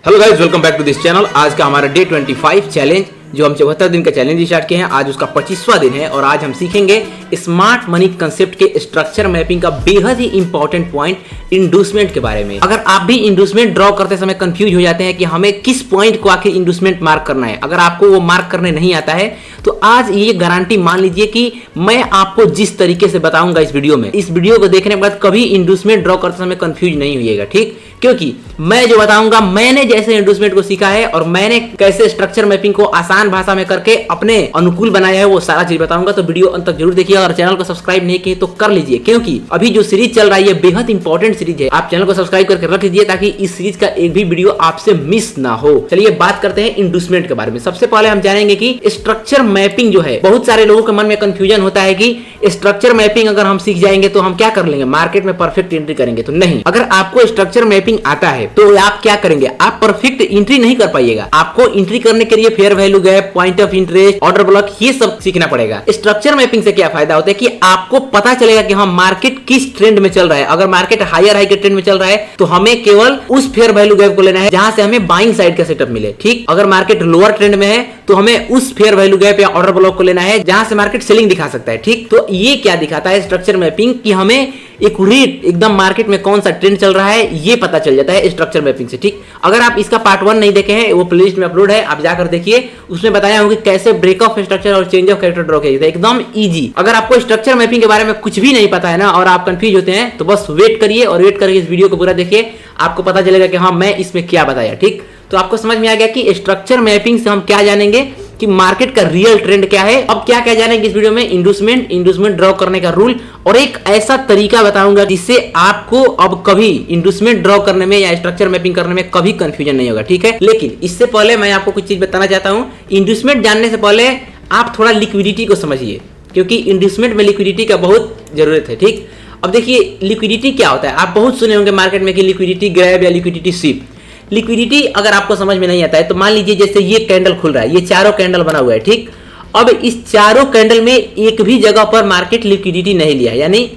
Hello guys, welcome back to this channel. आज का हमारा डे 25 चैलेंज, जो हम 74 दिन का चैलेंज स्टार्ट किए हैं, आज उसका 25वां दिन है और आज हम सीखेंगे स्मार्ट मनी कंसेप्ट के स्ट्रक्चर मैपिंग का बेहद ही इंपॉर्टेंट पॉइंट इंडूसमेंट के बारे में। अगर आप भी इंडूसमेंट ड्रॉ करते समय कंफ्यूज हो जाते हैं कि हमें किस पॉइंट को आखिर इंडूसमेंट मार्क करना है, अगर आपको वो मार्क करने नहीं आता है तो आज ये गारंटी मान लीजिए कि मैं आपको जिस तरीके से बताऊंगा इस वीडियो को देखने के बाद कभी इंडूसमेंट ड्रॉ करते समय कंफ्यूज नहीं होइएगा, ठीक? क्योंकि मैं जो बताऊंगा, मैंने जैसे इंडूसमेंट को सीखा है और मैंने कैसे स्ट्रक्चर मैपिंग को आसान भाषा में करके अपने अनुकूल बनाया है, वो सारा चीज बताऊंगा। तो वीडियो अंत तक जरूर देखिए। और चैनल को सब्सक्राइब नहीं किए तो कर लीजिए, क्योंकि अभी जो सीरीज चल रहा है ये बेहद इंपॉर्टेंट सीरीज है। आप चैनल को सब्सक्राइब करके रख लीजिए ताकि इस सीरीज का एक भी वीडियो आपसे मिस ना हो। चलिए बात करते हैं इंडूसमेंट के बारे में। सबसे पहले हम जानेंगे कि स्ट्रक्चर मैपिंग जो है, बहुत सारे लोगों के मन में कंफ्यूजन होता है कि स्ट्रक्चर मैपिंग अगर हम सीख जाएंगे तो हम क्या कर लेंगे, मार्केट में परफेक्ट एंट्री करेंगे। तो नहीं, अगर आपको स्ट्रक्चर मैपिंग आता है तो आप क्या करेंगे, आप परफेक्ट एंट्री नहीं कर पाइएगा। आपको एंट्री करने के लिए fair value gap, point of interest, order block, ये सब सीखना पड़ेगा। स्ट्रक्चर मैपिंग से क्या फायदा होता है कि आपको पता चलेगा कि हम मार्केट किस ट्रेंड में चल रहा है। अगर मार्केट हायर हाई के ट्रेंड में चल रहा है तो हमें केवल उस फेयर वैल्यू गैप को लेना है जहां से हमें बाइंग साइड का सेटअप मिले, ठीक? अगर मार्केट लोअर ट्रेंड में है तो हमें उस फेयर वैल्यू गैप या ऑर्डर ब्लॉक को लेना है जहां से मार्केट सेलिंग दिखा सकता है, ठीक? तो ये क्या दिखाता है स्ट्रक्चर मैपिंग, कि हमें एक्यूरेट एकदम मार्केट में कौन सा ट्रेंड चल रहा है ये पता चल जाता है स्ट्रक्चर मैपिंग से, ठीक? अगर आप इसका पार्ट 1 नहीं देखे हैं, वो प्लेलिस्ट में अपलोड है, आप जाकर देखिए। उसमें बताया होगा कैसे ब्रेक ऑफ स्ट्रक्चर और चेंज ऑफ कैरेक्टर ड्रॉ किया जाता है, एकदम इजी। अगर आपको स्ट्रक्चर मैपिंग के बारे में कुछ भी नहीं पता है ना, और आप कंफ्यूज होते हैं, तो बस वेट करिए और वेट करके इस वीडियो को पूरा देखिए। आपको पता चलेगा कि हाँ, मैं इसमें क्या बताया, ठीक? तो आपको समझ में आ गया कि स्ट्रक्चर मैपिंग से हम क्या जानेंगे कि मार्केट का रियल ट्रेंड क्या है। अब क्या क्या जानेंगे इस वीडियो में, इंडूसमेंट ड्रॉ करने का रूल और एक ऐसा तरीका बताऊंगा जिससे आपको अब कभी इंडूसमेंट ड्रॉ करने में या स्ट्रक्चर मैपिंग करने में कभी कंफ्यूजन नहीं होगा, ठीक है? लेकिन इससे पहले मैं आपको कुछ चीज बताना चाहता हूं। इंडूसमेंट जानने से पहले आप थोड़ा लिक्विडिटी को समझिए, क्योंकि इंडूसमेंट में लिक्विडिटी का बहुत जरूरत है, ठीक? अब देखिए लिक्विडिटी क्या होता है। आप बहुत सुने होंगे मार्केट में कि लिक्विडिटी ग्रैब या लिक्विडिटी स्वीप। लिक्विडिटी अगर आपको समझ में नहीं आता है तो मान लीजिए जैसे ये कैंडल खुल रहा है, ये चारों कैंडल बना हुआ है, ठीक? अब इस चारों कैंडल में एक भी जगह पर मार्केट लिक्विडिटी नहीं लिया, यानी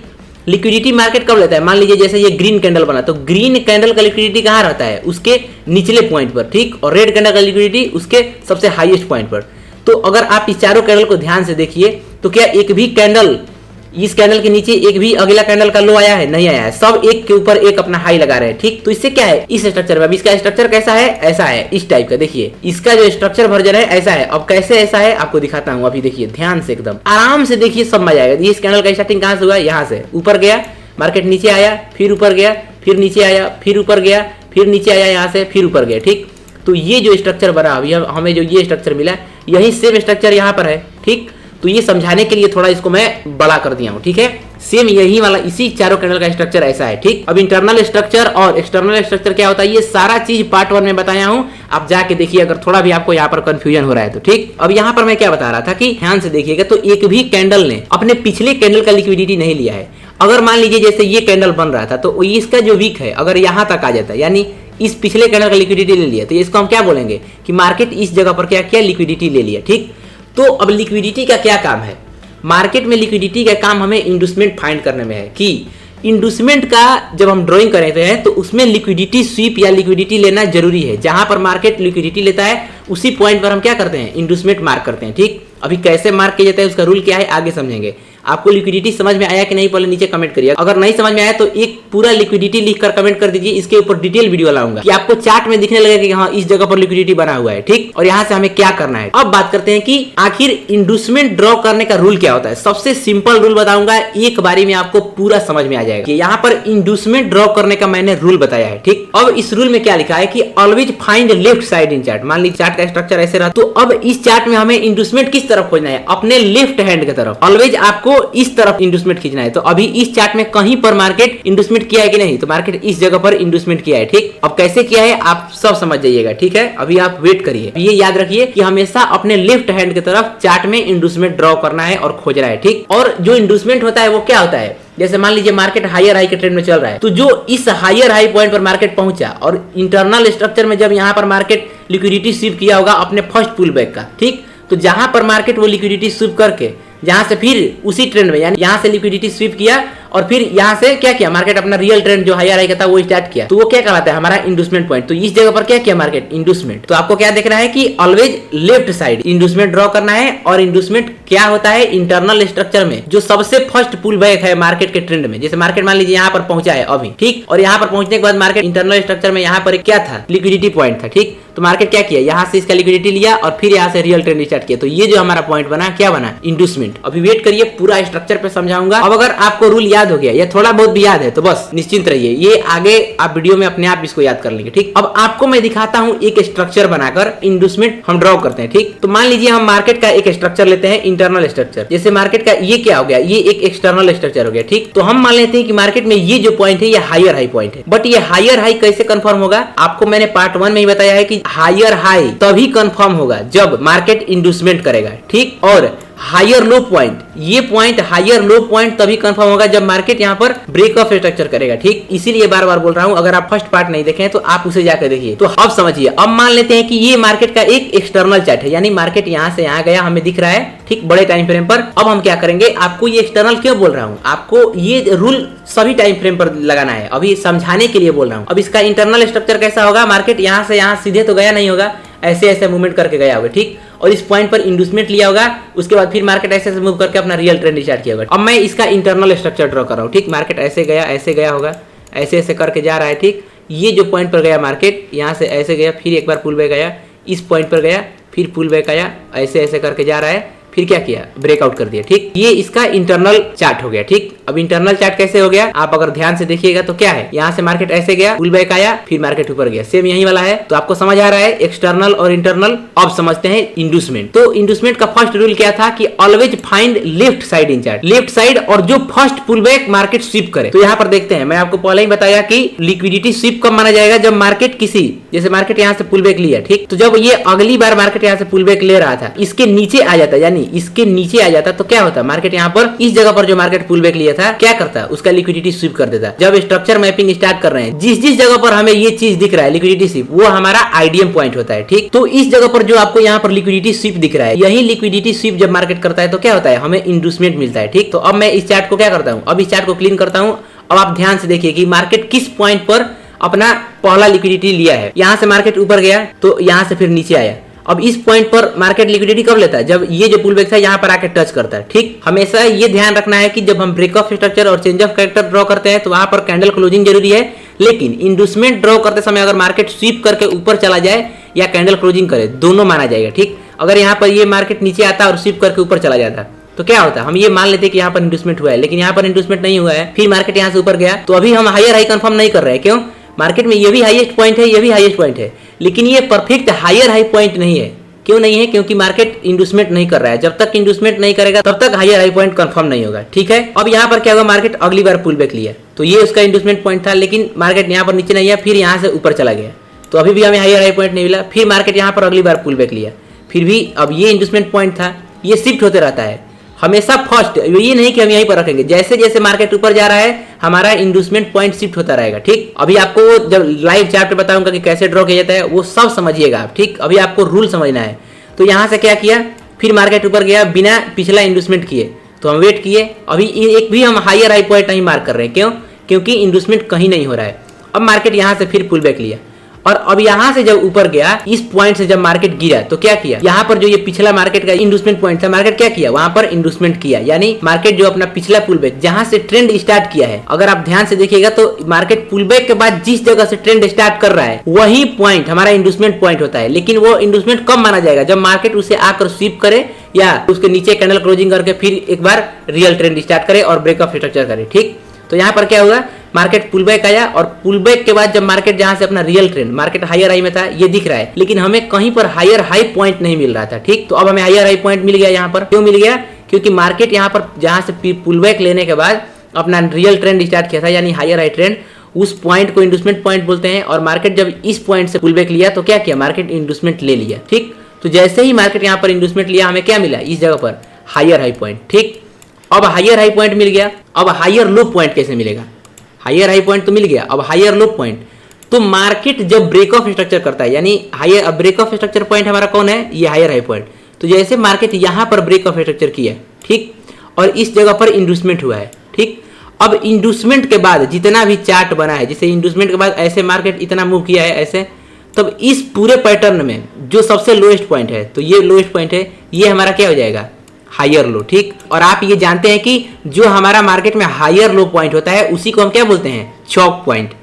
लिक्विडिटी मार्केट कब लेता है, मान लीजिए जैसे ये ग्रीन कैंडल बना तो ग्रीन कैंडल का लिक्विडिटी कहां रहता है, उसके निचले पॉइंट पर, ठीक? और रेड कैंडल का लिक्विडिटी उसके सबसे हाईएस्ट पॉइंट पर। तो अगर आप इस चारों कैंडल को ध्यान से देखिए तो क्या एक भी कैंडल, इस कैंडल के नीचे एक भी अगला कैंडल का लो आया है? नहीं आया है। सब एक के ऊपर एक अपना हाई लगा रहे हैं, ठीक? तो इससे क्या है, इस स्ट्रक्चर में, अब इसका स्ट्रक्चर कैसा है, ऐसा है, इस टाइप का। देखिए इसका जो स्ट्रक्चर वर्जन है ऐसा है। अब कैसे ऐसा है आपको दिखाता हूं, अभी देखिए ध्यान से, एकदम आराम से देखिए, सब मजा आएगा। इस कैंडल का स्टार्टिंग कहां से हुआ, यहां से ऊपर गया, मार्केट नीचे आया, फिर ऊपर गया, फिर नीचे आया, फिर ऊपर गया, फिर नीचे आया, यहां से फिर ऊपर गया, ठीक? तो ये जो स्ट्रक्चर बना, अभी हमें जो ये स्ट्रक्चर मिला, यही सेम स्ट्रक्चर यहाँ पर है, ठीक? तो ये समझाने के लिए थोड़ा इसको मैं बड़ा कर दिया हूं, ठीक है? सेम यही वाला इसी चारों कैंडल का स्ट्रक्चर ऐसा है, ठीक? अब इंटरनल स्ट्रक्चर और एक्सटर्नल स्ट्रक्चर क्या होता है, ये सारा चीज पार्ट 1 में बताया हूं। आप जाके देखिए अगर थोड़ा भी आपको यहाँ पर कंफ्यूजन हो रहा है तो, ठीक? अब यहाँ पर मैं क्या बता रहा था कि ध्यान से देखिएगा तो एक भी कैंडल ने अपने पिछले कैंडल का लिक्विडिटी नहीं लिया है। अगर मान लीजिए जैसे ये कैंडल बन रहा था तो इसका जो वीक है अगर यहाँ तक आ जाता है, यानी इस पिछले कैंडल का लिक्विडिटी ले लिया, तो इसको हम क्या बोलेंगे कि मार्केट इस जगह पर क्या किया, लिक्विडिटी ले लिया, ठीक? तो अब लिक्विडिटी का क्या काम है, मार्केट में लिक्विडिटी का काम हमें इंडूसमेंट फाइंड करने में है कि इंडूसमेंट का जब हम ड्राइंग करते हैं तो उसमें लिक्विडिटी स्वीप या लिक्विडिटी लेना जरूरी है। जहां पर मार्केट लिक्विडिटी लेता है उसी पॉइंट पर हम क्या करते हैं, इंडूसमेंट मार्क करते हैं, ठीक? अभी कैसे मार्क किया जाता है, उसका रूल क्या है, आगे समझेंगे। आपको लिक्विडिटी समझ में आया कि नहीं पहले नीचे कमेंट करिए। अगर नहीं समझ में आया तो एक पूरा लिक्विडिटी लिखकर कमेंट कर दीजिए, इसके ऊपर डिटेल वीडियो लाऊंगा कि आपको चार्ट में दिखने लगेगा कि हाँ इस जगह पर लिक्विडिटी बना हुआ है, ठीक? और यहाँ से हमें क्या करना है। अब बात करते हैं कि आखिर इंडूसमेंट ड्रॉ करने का रूल क्या होता है। सबसे सिंपल रूल बताऊंगा, एक बारी में आपको पूरा समझ में आ जाएगा कि यहाँ पर इंडूसमेंट ड्रॉ करने का मैंने रूल बताया है, ठीक? अब इस रूल में क्या लिखा है कि always find left side in chart. मान लीजिए चार्ट का स्ट्रक्चर ऐसे रहा, तो अब इस चार्ट में हमें इंडूसमेंट किस तरफ खोजना है, अपने लेफ्ट हैंड की तरफ। ऑलवेज आपको इस तरफ इंडूसमेंट खींचना है। तो अभी इस चार्ट में कहीं पर मार्केट इंडूसमेंट किया है कि नहीं, तो मार्केट इस जगह पर इंडूसमेंट किया है, ठीक? अब कैसे किया है आप सब समझ जाइएगा, ठीक है? अभी आप वेट करिए। ये याद रखिए कि हमेशा अपने लेफ्ट हैंड की तरफ चार्ट में इंडूसमेंट ड्रॉ करना है और खोजना है, ठीक? और जो इंडूसमेंट होता है वो क्या होता है, जैसे मान लीजिए मार्केट हायर हाई के ट्रेंड में चल रहा है, तो जो इस हायर हाई पॉइंट पर मार्केट पहुंचा और इंटरनल स्ट्रक्चर में जब यहाँ पर मार्केट लिक्विडिटी स्वीप किया होगा अपने फर्स्ट पुल बैक का, ठीक? तो जहां पर मार्केट वो लिक्विडिटी स्वीप करके जहां से फिर उसी ट्रेंड में, यानी यहां से लिक्विडिटी स्वीप किया और फिर यहाँ से क्या किया मार्केट अपना रियल ट्रेंड जो हायर हाई का था वो स्टार्ट किया, तो वो क्या कहलाता है हमारा इंड्यूसमेंट पॉइंट। तो इस जगह पर क्या किया मार्केट इंड्यूसमेंट। तो आपको क्या देखना है कि always left side inducement draw करना है। और इंड्यूसमेंट क्या होता है इंटरनल स्ट्रक्चर में जो सबसे फर्स्ट पुल बैक है मार्केट के ट्रेंड में। जैसे मार्केट मान लीजिए यहाँ पर पहुंचा है अभी, ठीक, और यहाँ पर पहुंचने के बाद मार्केट इंटरनल स्ट्रक्चर में यहाँ पर क्या था लिक्विडिटी पॉइंट था, ठीक। तो मार्केट क्या किया यहाँ से इसका लिक्विडिटी लिया और फिर यहाँ से रियल ट्रेंड स्टार्ट किया। तो ये जो हमारा पॉइंट बना क्या बना इंड्यूसमेंट। अभी वेट करिए पूरा स्ट्रक्चर पे समझाऊंगा। अब अगर आपको रूल याद हो गया या थोड़ा बहुत भी याद है तो बस निश्चिंत रहिए, ये आगे आप वीडियो में अपने आप इसको याद कर लेंगे, ठीक। अब आपको मैं दिखाता हूँ एक स्ट्रक्चर बनाकर इंड्यूसमेंट हम ड्रॉ करते हैं, ठीक। तो मान लीजिए हम मार्केट का एक स्ट्रक्चर लेते हैं इंटरनल स्ट्रक्चर। जैसे मार्केट का ये क्या हो गया ये एक एक्सटर्नल स्ट्रक्चर हो गया, ठीक। तो हम मान लेते हैं कि मार्केट में ये जो पॉइंट है ये हायर हाई पॉइंट है। बट ये हायर हाई कैसे कंफर्म होगा आपको मैंने पार्ट 1 में ही बताया है कि हायर हाई तभी कंफर्म होगा जब मार्केट इंड्यूसमेंट करेगा, ठीक। और हायर लो पॉइंट ये पॉइंट हायर लो पॉइंट तभी कंफर्म होगा जब मार्केट यहाँ पर ब्रेक ऑफ स्ट्रक्चर करेगा, ठीक। इसीलिए बार बार बोल रहा हूं अगर आप फर्स्ट पार्ट नहीं देखें तो आप उसे जाकर देखिए। तो अब समझिए, अब मान लेते हैं कि ये मार्केट का एक एक्सटर्नल चार्ट है, यानी मार्केट यहाँ से यहाँ गया हमें दिख रहा है, ठीक, बड़े टाइम फ्रेम पर। अब हम क्या करेंगे, आपको ये एक्सटर्नल क्यों बोल रहा हूँ, आपको ये रूल सभी टाइम फ्रेम पर लगाना है, अभी समझाने के लिए बोल रहा हूँ। अब इसका इंटरनल स्ट्रक्चर कैसा होगा, मार्केट यहाँ से यहाँ सीधे तो गया नहीं होगा, ऐसे ऐसे मूवमेंट करके गया होगा, ठीक। और इस पॉइंट पर इंड्यूसमेंट लिया होगा, उसके बाद फिर मार्केट ऐसे मूव करके अपना रियल ट्रेंड स्टार्ट किया होगा। अब मैं इसका इंटरनल स्ट्रक्चर ड्रॉ कर रहा हूँ, ठीक। मार्केट ऐसे गया होगा, ऐसे ऐसे करके जा रहा है, ठीक। ये जो पॉइंट पर गया मार्केट यहाँ से ऐसे गया, फिर एक बार पुल बैक आया, इस पॉइंट पर गया, फिर पुल बैक आया, ऐसे ऐसे करके जा रहा है, फिर क्या किया ब्रेकआउट कर दिया, ठीक। ये इसका इंटरनल चार्ट हो गया, ठीक। अब इंटरनल चार्ट कैसे हो गया आप अगर ध्यान से देखिएगा तो क्या है, यहाँ से मार्केट ऐसे गया, पुल बैक आया, फिर मार्केट ऊपर गया, सेम यही वाला है। तो आपको समझ आ रहा है एक्सटर्नल और इंटरनल। अब समझते हैं इंड्यूसमेंट। तो इंड्यूसमेंट का फर्स्ट रूल क्या था कि always find left side in chart, left side और जो first pull back market sweep करे। तो यहाँ पर देखते हैं, मैं आपको पहले ही बताया कि लिक्विडिटी स्वीप कब माना जाएगा जब मार्केट किसी, जैसे मार्केट यहाँ से पुल बैक लिया, ठीक। तो जब ये अगली बार मार्केट यहाँ से पुल बैक ले रहा था इसके नीचे आ जाता, यानी इसके नीचे आ जाता, तो क्या होता मार्केट यहाँ पर इस जगह पर जो मार्केट पुल बैक लिया था क्या करता उसका लिक्विडिटी स्वीप कर देता। जब स्ट्रक्चर मैपिंग स्टार्ट कर रहे हैं जिस जिस जगह पर हमें ये चीज दिख रहा है लिक्विडिटी स्वीप, वो हमारा आईडीएम पॉइंट होता है, ठीक। तो इस जगह पर जो आपको यहाँ पर लिक्विडिटी स्वीप दिख रहा है, यही लिक्विडिटी स्वीप जब मार्केट करता है तो क्या होता है हमें इंड्यूसमेंट मिलता है, ठीक। तो अब मैं इस चार्ट को क्या करता हूँ, अब इस चार्ट को क्लीन करता हूँ। अब आप ध्यान से देखिए कि मार्केट किस पॉइंट पर अपना पहला लिक्विडिटी लिया है। यहाँ से मार्केट ऊपर गया तो यहाँ से फिर नीचे आया। अब इस पॉइंट पर मार्केट लिक्विडिटी कब लेता है जब ये जो पुल बैक था यहाँ पर आके टच करता है, ठीक। हमेशा ये ध्यान रखना है कि जब हम ब्रेक ऑफ स्ट्रक्चर और चेंज ऑफ कैरेक्टर ड्रॉ करते हैं तो वहां पर कैंडल क्लोजिंग जरूरी है, लेकिन इंड्यूसमेंट ड्रॉ करते समय अगर मार्केट स्वीप करके ऊपर चला जाए या कैंडल क्लोजिंग करे दोनों माना जाएगा, ठीक। अगर यहाँ पर ये मार्केट नीचे आता और स्वीप करके ऊपर चला जाता तो क्या होता, हम ये मान लेते कि यहाँ पर इंड्यूसमेंट हुआ है, लेकिन यहाँ पर इंड्यूसमेंट नहीं हुआ है, फिर मार्केट यहाँ से ऊपर गया, तो अभी हम हायर हाई कंफर्म नहीं कर रहे हैं। क्यों, मार्केट में ये भी हाईएस्ट पॉइंट है, ये भी हाईएस्ट पॉइंट है, लेकिन ये परफेक्ट हायर हाई पॉइंट नहीं है। क्यों नहीं है, क्योंकि मार्केट इंड्यूसमेंट नहीं कर रहा है। जब तक इंड्यूसमेंट नहीं करेगा तब तक हायर हाई पॉइंट कंफर्म नहीं होगा, ठीक है। अब यहाँ पर क्या होगा, मार्केट अगली बार पुल बैक लिया तो ये उसका इंड्यूसमेंट पॉइंट था, लेकिन मार्केट यहाँ पर नीचे नहीं है, फिर यहाँ से ऊपर चला गया तो अभी भी हमें हायर हाई पॉइंट नहीं मिला। फिर मार्केट यहाँ पर अगली बार पुल बैक लिया, फिर भी अब ये इंड्यूसमेंट पॉइंट था, ये शिफ्ट होते रहता है हमेशा फर्स्ट, ये नहीं कि हम यहीं पर रखेंगे। जैसे जैसे मार्केट ऊपर जा रहा है हमारा इंड्यूसमेंट पॉइंट शिफ्ट होता रहेगा, ठीक। अभी आपको जब लाइव चैप्टर बताऊंगा कि कैसे ड्रॉ किया जाता है वो सब समझिएगा आप, ठीक। अभी आपको रूल समझना है। तो यहाँ से क्या किया, फिर मार्केट ऊपर गया बिना पिछला इंड्यूसमेंट किए, तो हम वेट किए, अभी एक भी हम हायर हाई पॉइंट नहीं मार्क कर रहे हैं। क्यों, क्योंकि इंड्यूसमेंट कहीं नहीं हो रहा है। अब मार्केट यहाँ से फिर पुल बैक लिया और अब यहाँ से जब ऊपर गया इस पॉइंट से जब मार्केट गिरा तो क्या किया, यहाँ पर जो ये पिछला मार्केट का इंड्यूसमेंट पॉइंट था मार्केट क्या किया, वहां पर इंड्यूसमेंट किया, यानी मार्केट जो अपना पिछला पुल बैक जहां से ट्रेंड स्टार्ट किया है, अगर आप ध्यान से देखिएगा तो मार्केट पुल बैक के बाद जिस जगह से ट्रेंड स्टार्ट कर रहा है वही पॉइंट हमारा इंड्यूसमेंट पॉइंट होता है। लेकिन वो इंड्यूसमेंट कब माना जाएगा, जब मार्केट उसे आकर स्वीप करे या उसके नीचे कैंडल क्लोजिंग करके फिर एक बार रियल ट्रेंड स्टार्ट करे और ब्रेक ऑफ स्ट्रक्चर करे, ठीक। तो यहाँ पर क्या हुआ, मार्केट पुल बैक आया और पुल बैक के बाद जब मार्केट जहां से अपना real trend, market higher high में था ये दिख रहा है, लेकिन हमें कहीं पर हायर हाई पॉइंट नहीं मिल रहा था, ठीक। तो अब हमें हायर हाई पॉइंट मिल गया। यहाँ पर क्यों मिल गया, क्योंकि मार्केट यहाँ पर जहां से पुल बैक लेने के बाद अपना रियल ट्रेंड स्टार्ट किया था, यानी हायर हाई ट्रेंड, उस पॉइंट को इंड्यूसमेंट पॉइंट बोलते हैं। और मार्केट जब इस पॉइंट से पुल बैक लिया तो क्या किया, मार्केट इंड्यूसमेंट ले लिया, ठीक। तो जैसे ही मार्केट यहाँ पर इंड्यूसमेंट लिया हमें क्या मिला, इस जगह पर हायर हाई पॉइंट, ठीक। अब हायर हाई पॉइंट मिल गया, अब हायर लो पॉइंट कैसे मिलेगा, हायर हाई पॉइंट तो मिल गया, अब हायर लो पॉइंट। तो मार्केट जब ब्रेक ऑफ स्ट्रक्चर करता है, यानी higher break of structure point हमारा कौन है, ये हायर हाई पॉइंट। तो जैसे मार्केट यहाँ पर ब्रेक ऑफ स्ट्रक्चर किया, ठीक, और इस जगह पर इंड्यूसमेंट हुआ है, ठीक। अब इंडूसमेंट के बाद जितना भी चार्ट बना है, जैसे इंडूसमेंट के बाद ऐसे मार्केट इतना मूव किया है ऐसे, तब इस पूरे पैटर्न में जो सबसे लोएस्ट पॉइंट है, तो ये लोएस्ट पॉइंट है, ये हमारा क्या हो जाएगा, हायर लो। ठीक, और आप ये जानते हैं कि जो हमारा मार्केट में हायर लो पॉइंट होता है उसी को हम क्या बोलते हैं, चौक पॉइंट।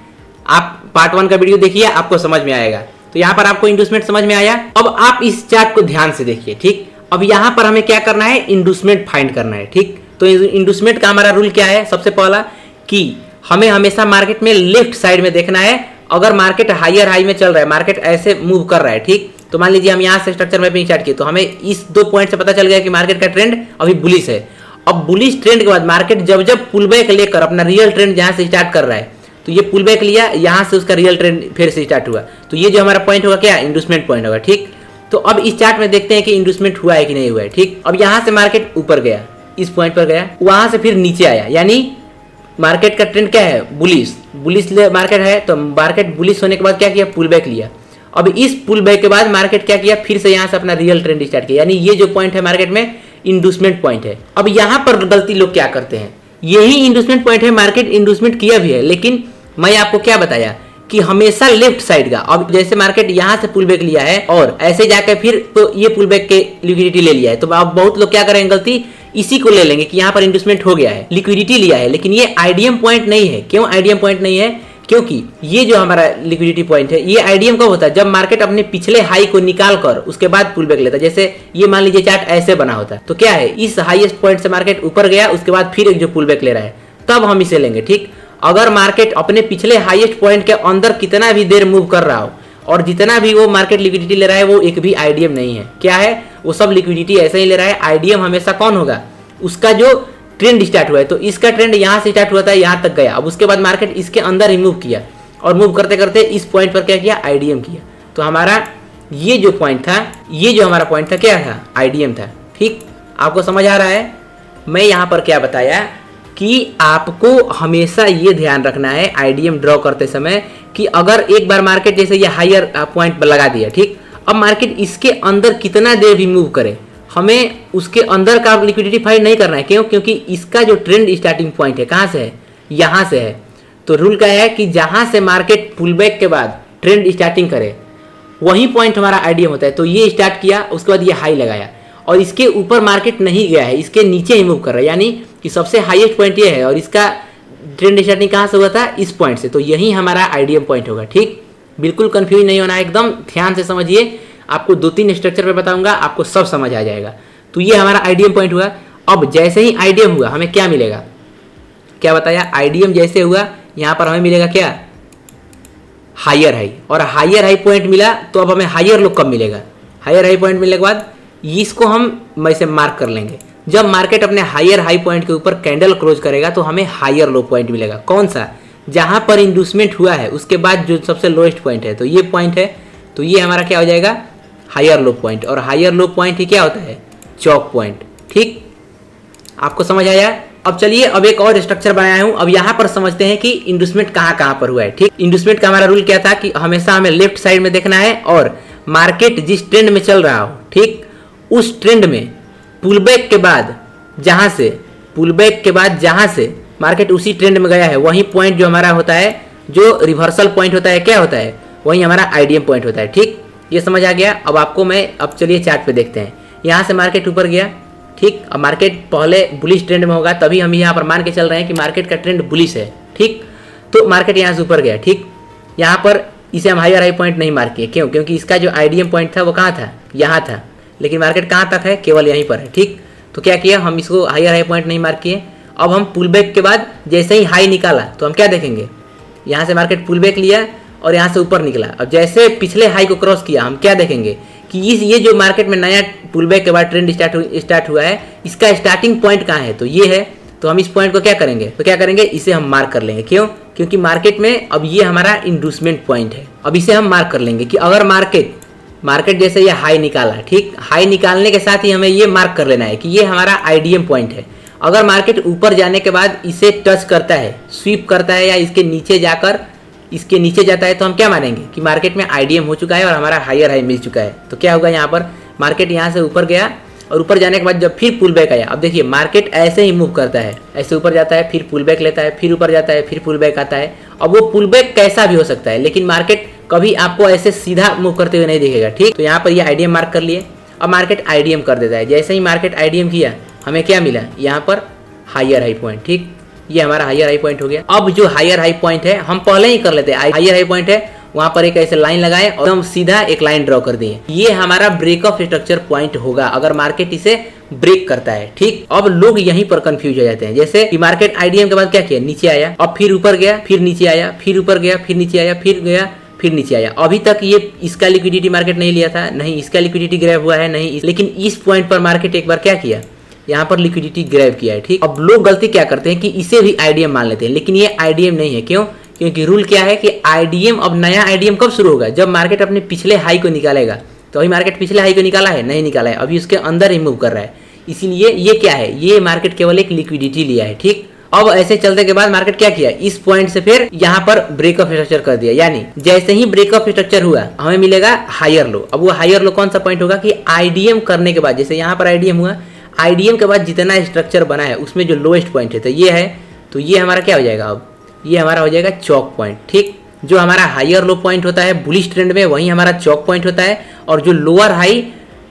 आप पार्ट 1 का वीडियो देखिए, आपको समझ में आएगा। तो यहाँ पर आपको इंडूसमेंट समझ में आया। अब आप इस चार्ट को ध्यान से देखिए। ठीक, अब यहाँ पर हमें क्या करना है, इंडूसमेंट फाइंड करना है। ठीक, तो इंडूसमेंट का हमारा रूल क्या है, सबसे पहला कि हमें हमेशा मार्केट में लेफ्ट साइड में देखना है। अगर मार्केट हायर हाई में चल रहा है, मार्केट ऐसे मूव कर रहा है, ठीक, तो मान लीजिए हम यहाँ से स्ट्रक्चर मैपिंग स्टार्ट किए, तो हमें इस 2 पॉइंट से पता चल गया कि मार्केट का ट्रेंड अभी बुलिश है। अब बुलिश ट्रेंड के बाद मार्केट जब जब पुल बैक लेकर अपना रियल ट्रेंड जहाँ से स्टार्ट कर रहा है, तो ये पुल बैक लिया, यहाँ से उसका रियल ट्रेंड फिर से स्टार्ट हुआ, तो ये जो हमारा पॉइंट होगा क्या, इंडूसमेंट पॉइंट होगा। ठीक, तो अब इस चार्ट में देखते हैं कि इंडूसमेंट हुआ है कि नहीं हुआ है। ठीक, अब यहाँ से मार्केट ऊपर गया, इस पॉइंट पर गया, वहां से फिर नीचे आया, यानी मार्केट का ट्रेंड क्या है, बुलिश। बुलिश मार्केट है, तो मार्केट बुलिश होने के बाद क्या किया, पुल बैक लिया। अब इस पुल बैक के बाद मार्केट क्या किया, फिर से यहाँ से अपना रियल ट्रेंड स्टार्ट किया, यानी ये जो पॉइंट है मार्केट में इंडूसमेंट पॉइंट है। अब यहाँ पर गलती लोग क्या करते हैं, यही इंडूसमेंट पॉइंट है, मार्केट इंडूसमेंट किया भी है, लेकिन मैं आपको क्या बताया कि हमेशा लेफ्ट साइड का। अब जैसे मार्केट यहाँ से पुल बैक लिया है और ऐसे जाकर फिर तो ये पुल बैक के लिक्विडिटी ले लिया है, तो अब बहुत लोग क्या करेंगे, गलती इसी को ले लेंगे कि यहाँ पर इंडूसमेंट हो गया है, लिक्विडिटी लिया है, लेकिन ये आईडीएम पॉइंट नहीं है। क्यों आईडीएम पॉइंट नहीं है, क्योंकि ये जो हमारा लिक्विडिटी पॉइंट है, ये आईडीएम कब होता है, जब मार्केट अपने पिछले हाई को निकाल कर उसके बाद पुल बैक लेता है। जैसे ये मान लीजिए चार्ट ऐसे बना होता है, तो क्या है, इस हाईएस्ट पॉइंट से मार्केट ऊपर गया, उसके बाद फिर एक जो पुल बैक ले रहा है, तब हम इसे लेंगे। ठीक, अगर मार्केट अपने पिछले हाईएस्ट पॉइंट के अंदर कितना भी देर मूव कर रहा हो और जितना भी वो मार्केट लिक्विडिटी ले रहा है, वो एक भी आईडीएम नहीं है। क्या है, वो सब लिक्विडिटी ऐसे ही ले रहा है। आईडीएम हमेशा कौन होगा, उसका जो ट्रेंड स्टार्ट हुआ है, तो इसका ट्रेंड यहाँ से स्टार्ट हुआ था, यहाँ तक गया, अब उसके बाद मार्केट इसके अंदर ही मूव किया और मूव करते करते इस पॉइंट पर क्या किया, आईडीएम किया। तो हमारा ये जो पॉइंट था, ये जो हमारा पॉइंट था क्या था, आईडीएम था। ठीक, आपको समझ आ रहा है। मैं यहाँ पर क्या बताया कि आपको हमेशा ये ध्यान रखना है आईडीएम ड्रॉ करते समय कि अगर एक बार मार्केट जैसे ये हायर पॉइंट पर लगा दिया, ठीक, अब मार्केट इसके अंदर कितना देर भी मूव करे, हमें उसके अंदर का लिक्विडिटी फाइंड नहीं करना है। क्यों, क्योंकि इसका जो ट्रेंड स्टार्टिंग पॉइंट है कहाँ से है, यहाँ से है। तो रूल क्या है कि जहाँ से मार्केट पुल बैक के बाद ट्रेंड स्टार्टिंग करे, वही पॉइंट हमारा आईडीएम होता है। तो ये स्टार्ट किया, उसके बाद ये हाई लगाया और इसके ऊपर मार्केट नहीं गया है, इसके नीचे ही मूव कर रहा है, यानी कि सबसे हाईएस्ट पॉइंट ये है और इसका ट्रेंड स्टार्टिंग कहाँ से हुआ था, इस पॉइंट से। तो यही हमारा आईडीएम पॉइंट होगा। ठीक, बिल्कुल कंफ्यूज नहीं होना है, एकदम ध्यान से समझिए। आपको 2-3 स्ट्रक्चर पे बताऊंगा, आपको सब समझ आ जाएगा। तो ये हमारा आईडीएम पॉइंट हुआ। अब जैसे ही आईडीएम हुआ हमें क्या मिलेगा, क्या बताया, आईडीएम जैसे हुआ यहाँ पर हमें मिलेगा क्या, हायर हाई। और हायर हाई पॉइंट मिला, तो अब हमें हायर लो कब मिलेगा, हायर हाई पॉइंट मिलने के बाद इसको हम वैसे मार्क कर लेंगे। जब मार्केट अपने हायर हाई पॉइंट के ऊपर कैंडल क्लोज करेगा तो हमें हायर लो पॉइंट मिलेगा। कौन सा, जहां पर इंडूसमेंट हुआ है उसके बाद जो सबसे लोएस्ट पॉइंट है, तो ये पॉइंट है, तो ये हमारा क्या हो जाएगा, हायर लो पॉइंट। और हायर लो पॉइंट ही क्या होता है, चौक पॉइंट। ठीक, आपको समझ आया। अब चलिए, अब एक और स्ट्रक्चर बनाया हूं। अब यहाँ पर समझते हैं कि इंडूसमेंट कहाँ पर हुआ है। ठीक, इंडूसमेंट का हमारा रूल क्या था कि हमेशा हमें लेफ्ट साइड में देखना है और मार्केट जिस ट्रेंड में चल रहा हो, ठीक, उस ट्रेंड में पुल बैक के बाद जहां से मार्केट उसी ट्रेंड में गया है, वही पॉइंट जो हमारा होता है, जो रिवर्सल पॉइंट होता है, क्या होता है, वही हमारा आईडीएम पॉइंट होता है। ठीक, ये समझ आ गया। अब आपको अब चलिए चार्ट पे देखते हैं। यहाँ से मार्केट ऊपर गया, ठीक, अब मार्केट पहले बुलिश ट्रेंड में होगा, तभी हम यहाँ पर मान के चल रहे हैं कि मार्केट का ट्रेंड बुलिश है। ठीक, तो मार्केट यहाँ से ऊपर गया। ठीक, यहाँ पर इसे हम हायर हाई पॉइंट नहीं मार्क किए, क्यों, क्योंकि इसका जो आईडीएम पॉइंट था वो कहाँ था, यहाँ था, लेकिन मार्केट कहाँ तक है, केवल यहीं पर है। ठीक, तो क्या किया, हम इसको हायर हाई पॉइंट नहीं मार्क किए। अब हम पुल बैक के बाद जैसे ही हाई निकाला तो हम क्या देखेंगे, यहाँ से मार्केट पुल बैक लिया और यहाँ से ऊपर निकला। अब जैसे पिछले हाई को क्रॉस किया, हम क्या देखेंगे कि ये जो मार्केट में नया पुल बैक के बाद ट्रेंड स्टार्ट हुआ है, इसका स्टार्टिंग पॉइंट कहाँ है, तो ये है। तो हम इस पॉइंट को क्या करेंगे, इसे हम मार्क कर लेंगे। क्यों, क्योंकि मार्केट में अब ये हमारा इंडूसमेंट पॉइंट है। अब इसे हम मार्क कर लेंगे कि अगर मार्केट जैसे ये हाई निकाला, ठीक, हाई निकालने के साथ ही हमें ये मार्क कर लेना है कि ये हमारा आईडीएम पॉइंट है। अगर मार्केट ऊपर जाने के बाद इसे टच करता है, स्वीप करता है या इसके नीचे जाता है, तो हम क्या मानेंगे कि मार्केट में आईडीएम हो चुका है और हमारा हायर हाई मिल चुका है। तो क्या होगा, यहाँ पर मार्केट यहाँ से ऊपर गया और ऊपर जाने के बाद जब फिर पुल बैक आया, अब देखिए मार्केट ऐसे ही मूव करता है, ऐसे ऊपर जाता है, फिर पुल बैक लेता है, फिर ऊपर जाता है, फिर पुल बैक आता है। अब वो पुल बैक कैसा भी हो सकता है, लेकिन मार्केट कभी आपको ऐसे सीधा मूव करते हुए नहीं दिखेगा। ठीक, तो यहाँ पर ये आईडीएम मार्क कर लिए। अब मार्केट आईडीएम कर देता है। जैसे ही मार्केट आईडीएम किया, हमें क्या मिला, यहाँ पर हायर हाई पॉइंट। ठीक, ये हमारा हायर हाई पॉइंट हो गया। अब जो हायर हाई पॉइंट है हम पहले ही कर लेते हैं, हायर हाई पॉइंट है, वहां पर एक ऐसे लाइन लगाए और हम सीधा एक लाइन ड्रॉ कर दिए। ये हमारा ब्रेक ऑफ स्ट्रक्चर पॉइंट होगा अगर मार्केट इसे ब्रेक करता है। ठीक, अब लोग यहीं पर कंफ्यूज हो जाते हैं। जैसे कि मार्केट आईडीएम के बाद क्या किया, नीचे आया, अब फिर ऊपर गया, फिर नीचे आया, फिर ऊपर गया, फिर नीचे आया, फिर गया, फिर नीचे आया। अभी तक ये इसका लिक्विडिटी मार्केट नहीं लिया था, नहीं इसका लिक्विडिटी ग्रैब हुआ है, नहीं, लेकिन इस पॉइंट पर मार्केट एक बार क्या किया, यहाँ पर लिक्विडिटी ग्रैब किया है। ठीक, अब लोग गलती क्या करते हैं कि इसे भी आईडीएम मान लेते हैं, लेकिन ये आईडीएम नहीं है। क्यों? क्योंकि रूल क्या है कि आईडीएम, अब नया आईडीएम कब शुरू होगा, जब मार्केट अपने पिछले हाई को निकालेगा। तो अभी मार्केट पिछले हाई को निकाला है, नहीं निकाला है, अभी उसके अंदर ही मूव कर रहा है। इसीलिए ये क्या है, ये मार्केट केवल एक लिक्विडिटी लिया है। ठीक, अब ऐसे चलते के बाद मार्केट क्या किया, इस पॉइंट से फिर यहाँ पर ब्रेक ऑफ स्ट्रक्चर कर दिया। यानी जैसे ही ब्रेक ऑफ स्ट्रक्चर हुआ, हमें मिलेगा हायर लो। अब वो हायर लो कौन सा पॉइंट होगा कि आईडीएम करने के बाद, जैसे यहाँ पर आईडीएम हुआ, आईडीएम के बाद जितना स्ट्रक्चर बना है उसमें जो लोएस्ट पॉइंट है, तो ये है, तो ये हमारा क्या हो जाएगा, अब ये हमारा हो जाएगा चौक पॉइंट। ठीक, जो हमारा हायर लो पॉइंट होता है बुलिश ट्रेंड में, वही हमारा चौक पॉइंट होता है। और जो लोअर हाई,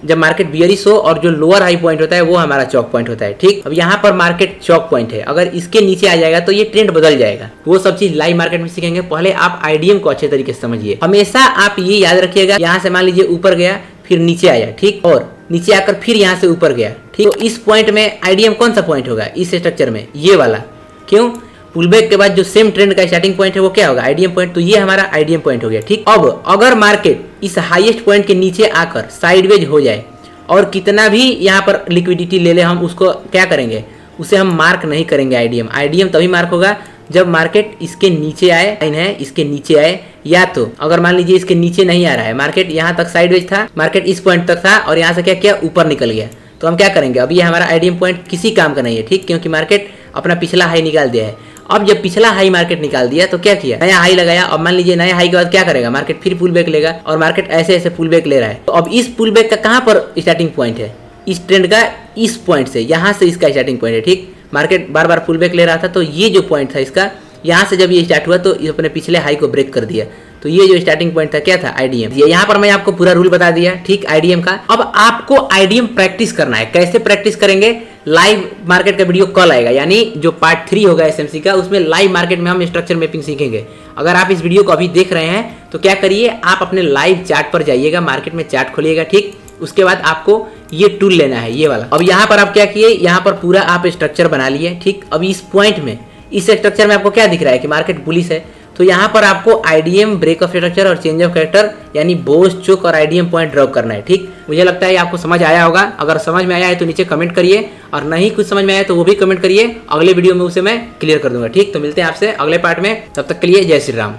जब मार्केट बियरिश हो, और जो लोअर हाई पॉइंट होता है वो हमारा चौक पॉइंट होता है। ठीक, अब यहाँ पर मार्केट चौक पॉइंट है, अगर इसके नीचे आ जाएगा तो ये ट्रेंड बदल जाएगा। वो सब चीज लाइव मार्केट में सीखेंगे। पहले आप आईडीएम को अच्छे तरीके से समझिए। हमेशा आप ये याद रखिएगा, यहाँ से मान लीजिए ऊपर गया, फिर नीचे आया, ठीक, और नीचे आकर फिर यहाँ से ऊपर गया। ठीक, तो इस पॉइंट में आईडीएम कौन सा पॉइंट होगा इस स्ट्रक्चर में, ये वाला। क्यों? पुलबैक के बाद जो सेम ट्रेंड का स्टार्टिंग पॉइंट है वो क्या होगा, आईडीएम पॉइंट। तो ये हमारा आईडीएम पॉइंट हो गया। ठीक, अब अगर मार्केट इस हाईएस्ट पॉइंट के नीचे आकर साइडवेज हो जाए और कितना भी यहाँ पर लिक्विडिटी ले ले, हम उसको क्या करेंगे, उसे हम मार्क नहीं करेंगे आईडीएम। आईडीएम तभी मार्क होगा जब मार्केट इसके नीचे आए, लाइन है इसके नीचे आए, या तो अगर मान लीजिए इसके नीचे नहीं आ रहा है, मार्केट यहाँ तक साइडवेज था, मार्केट इस पॉइंट तक था और यहाँ से क्या किया, ऊपर निकल गया, तो हम क्या करेंगे, अब ये हमारा आईडीएम पॉइंट किसी काम का नहीं है। ठीक, क्योंकि मार्केट अपना पिछला हाई निकाल दिया है। अब जब पिछला हाई मार्केट निकाल दिया तो क्या किया, नया हाई लगाया। अब मान लीजिए नया हाई के बाद क्या करेगा, मार्केट फिर पुल बैक लेगा, और मार्केट ऐसे ऐसे पुल बैक ले रहा है। तो अब इस पुल बैक का कहाँ पर स्टार्टिंग पॉइंट है, इस ट्रेंड का इस पॉइंट से, यहाँ से इसका स्टार्टिंग पॉइंट है। ठीक, मार्केट बार बार पुल बैक ले रहा था, तो ये जो पॉइंट था इसका, यहाँ से जब ये स्टार्ट हुआ तो अपने पिछले हाई को ब्रेक कर दिया। तो ये जो स्टार्टिंग पॉइंट था क्या था, आईडीएम। ये यहाँ पर मैं आपको पूरा रूल बता दिया। ठीक, आईडीएम का। अब आपको आईडीएम प्रैक्टिस करना है। कैसे प्रैक्टिस करेंगे, लाइव मार्केट का वीडियो कल आएगा, यानी जो पार्ट 3 होगा एसएमसी का, उसमें लाइव मार्केट में हम स्ट्रक्चर मैपिंग सीखेंगे। अगर आप इस वीडियो को अभी देख रहे हैं तो क्या करिए, आप अपने लाइव चार्ट पर जाइएगा, मार्केट में चार्ट खोलिएगा। ठीक, उसके बाद आपको ये टूल लेना है, ये वाला। अब यहाँ पर आप क्या किए, यहाँ पर पूरा आप स्ट्रक्चर बना लिए। ठीक, अब इस पॉइंट में, इस स्ट्रक्चर में आपको क्या दिख रहा है कि मार्केट बुलिश है, तो यहाँ पर आपको आईडीएम, ब्रेक ऑफ स्ट्रक्चर और चेंज ऑफ कैरेक्टर यानी बोस, चुक और आईडीएम पॉइंट ड्रॉ करना है। ठीक, मुझे लगता है आपको समझ आया होगा। अगर समझ में आया है तो नीचे कमेंट करिए, और नहीं कुछ समझ में आया तो वो भी कमेंट करिए, अगले वीडियो में उसे मैं क्लियर कर दूंगा। ठीक, तो मिलते हैं आपसे अगले पार्ट में, तब तक के लिए जय श्री राम।